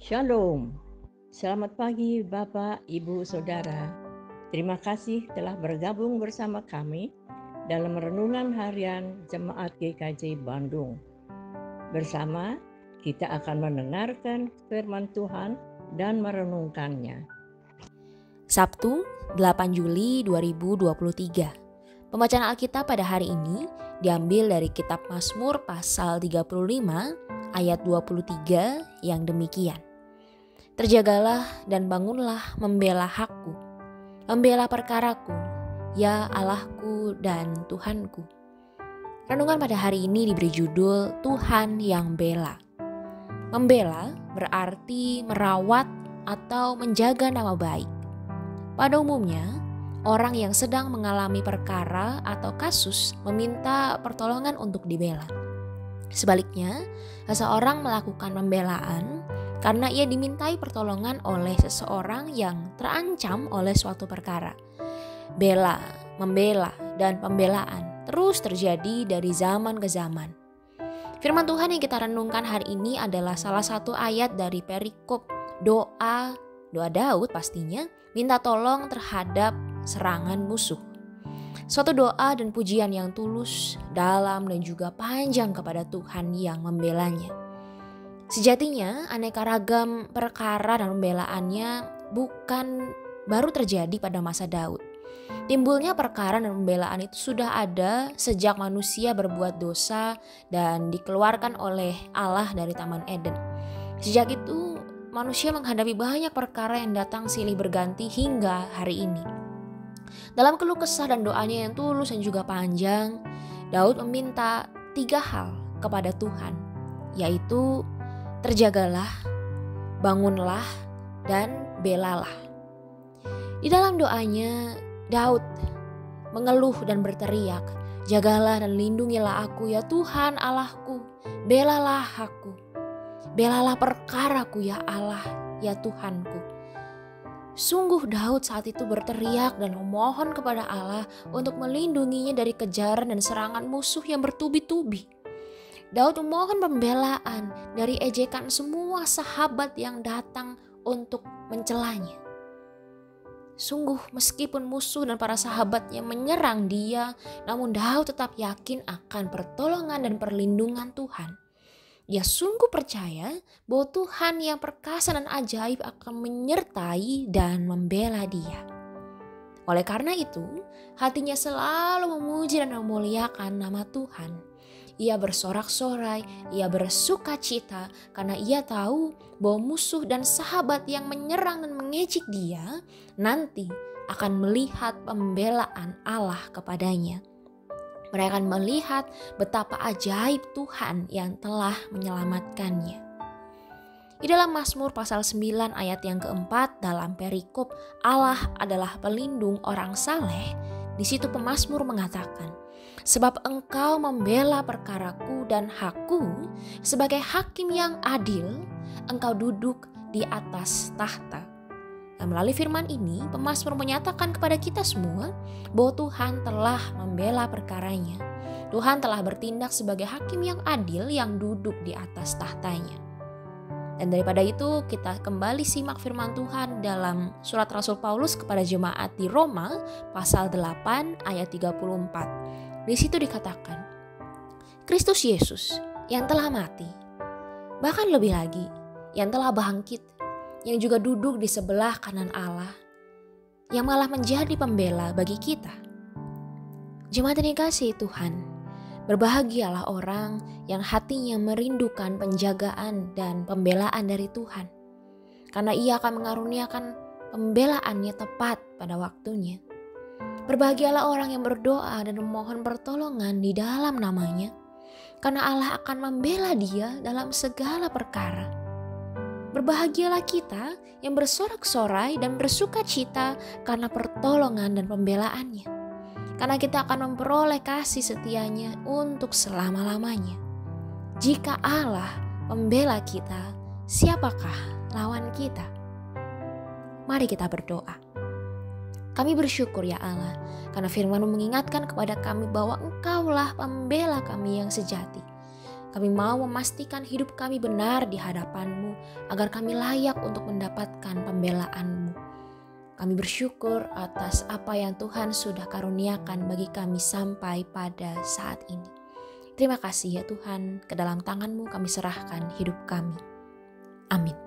Shalom. Selamat pagi Bapak, Ibu, Saudara. Terima kasih telah bergabung bersama kami dalam renungan harian Jemaat GKJ Bandung. Bersama kita akan mendengarkan firman Tuhan dan merenungkannya. Sabtu, 8 Juli 2023. Pembacaan Alkitab pada hari ini diambil dari kitab Mazmur pasal 35 ayat 23 yang demikian. Terjagalah dan bangunlah membela hakku, membela perkaraku, ya Allahku dan Tuhanku. Renungan pada hari ini diberi judul Tuhan yang bela. Membela berarti merawat atau menjaga nama baik. Pada umumnya, orang yang sedang mengalami perkara atau kasus meminta pertolongan untuk dibela. Sebaliknya, seseorang melakukan pembelaan karena ia dimintai pertolongan oleh seseorang yang terancam oleh suatu perkara. Bela, membela, dan pembelaan terus terjadi dari zaman ke zaman. Firman Tuhan yang kita renungkan hari ini adalah salah satu ayat dari perikop doa Daud pastinya, minta tolong terhadap serangan musuh. Suatu doa dan pujian yang tulus, dalam dan juga panjang kepada Tuhan yang membelanya. Sejatinya aneka ragam perkara dan pembelaannya bukan baru terjadi pada masa Daud. Timbulnya perkara dan pembelaan itu sudah ada sejak manusia berbuat dosa dan dikeluarkan oleh Allah dari Taman Eden. Sejak itu manusia menghadapi banyak perkara yang datang silih berganti hingga hari ini. Dalam keluh kesah dan doanya yang tulus dan juga panjang, Daud meminta 3 hal kepada Tuhan, yaitu terjagalah, bangunlah, dan belalah. Di dalam doanya, Daud mengeluh dan berteriak, jagalah dan lindungilah aku ya Tuhan Allahku, belalah aku, belalah perkaraku ya Allah, ya Tuhanku. Sungguh Daud saat itu berteriak dan memohon kepada Allah untuk melindunginya dari kejaran dan serangan musuh yang bertubi-tubi. Daud memohon pembelaan dari ejekan semua sahabat yang datang untuk mencelanya. Sungguh meskipun musuh dan para sahabatnya menyerang dia, namun Daud tetap yakin akan pertolongan dan perlindungan Tuhan. Dia sungguh percaya bahwa Tuhan yang perkasa dan ajaib akan menyertai dan membela dia. Oleh karena itu, hatinya selalu memuji dan memuliakan nama Tuhan. Ia bersorak-sorai, ia bersukacita karena ia tahu bahwa musuh dan sahabat yang menyerang dan mengejek dia nanti akan melihat pembelaan Allah kepadanya. Mereka akan melihat betapa ajaib Tuhan yang telah menyelamatkannya. Di dalam Mazmur pasal 9 ayat yang keempat dalam perikop Allah adalah pelindung orang saleh, di situ pemazmur mengatakan, sebab engkau membela perkaraku dan hakku sebagai hakim yang adil, engkau duduk di atas tahta. Dan melalui firman ini, pemazmur menyatakan kepada kita semua bahwa Tuhan telah membela perkaranya. Tuhan telah bertindak sebagai hakim yang adil yang duduk di atas tahtanya. Dan daripada itu kita kembali simak firman Tuhan dalam surat Rasul Paulus kepada jemaat di Roma pasal 8 ayat 34. Di situ dikatakan, Kristus Yesus yang telah mati, bahkan lebih lagi yang telah bangkit, yang juga duduk di sebelah kanan Allah, yang malah menjadi pembela bagi kita. Jemaat yang dikasihi Tuhan, berbahagialah orang yang hatinya merindukan penjagaan dan pembelaan dari Tuhan, karena ia akan mengaruniakan pembelaannya tepat pada waktunya. Berbahagialah orang yang berdoa dan memohon pertolongan di dalam namanya, karena Allah akan membela dia dalam segala perkara. Berbahagialah kita yang bersorak-sorai dan bersukacita karena pertolongan dan pembelaannya, karena kita akan memperoleh kasih setianya untuk selama-lamanya. Jika Allah membela kita, siapakah lawan kita? Mari kita berdoa. Kami bersyukur ya Allah, karena firman-Mu mengingatkan kepada kami bahwa Engkaulah pembela kami yang sejati. Kami mau memastikan hidup kami benar di hadapan-Mu, agar kami layak untuk mendapatkan pembelaan-Mu. Kami bersyukur atas apa yang Tuhan sudah karuniakan bagi kami sampai pada saat ini. Terima kasih ya Tuhan, ke dalam tangan-Mu kami serahkan hidup kami. Amin.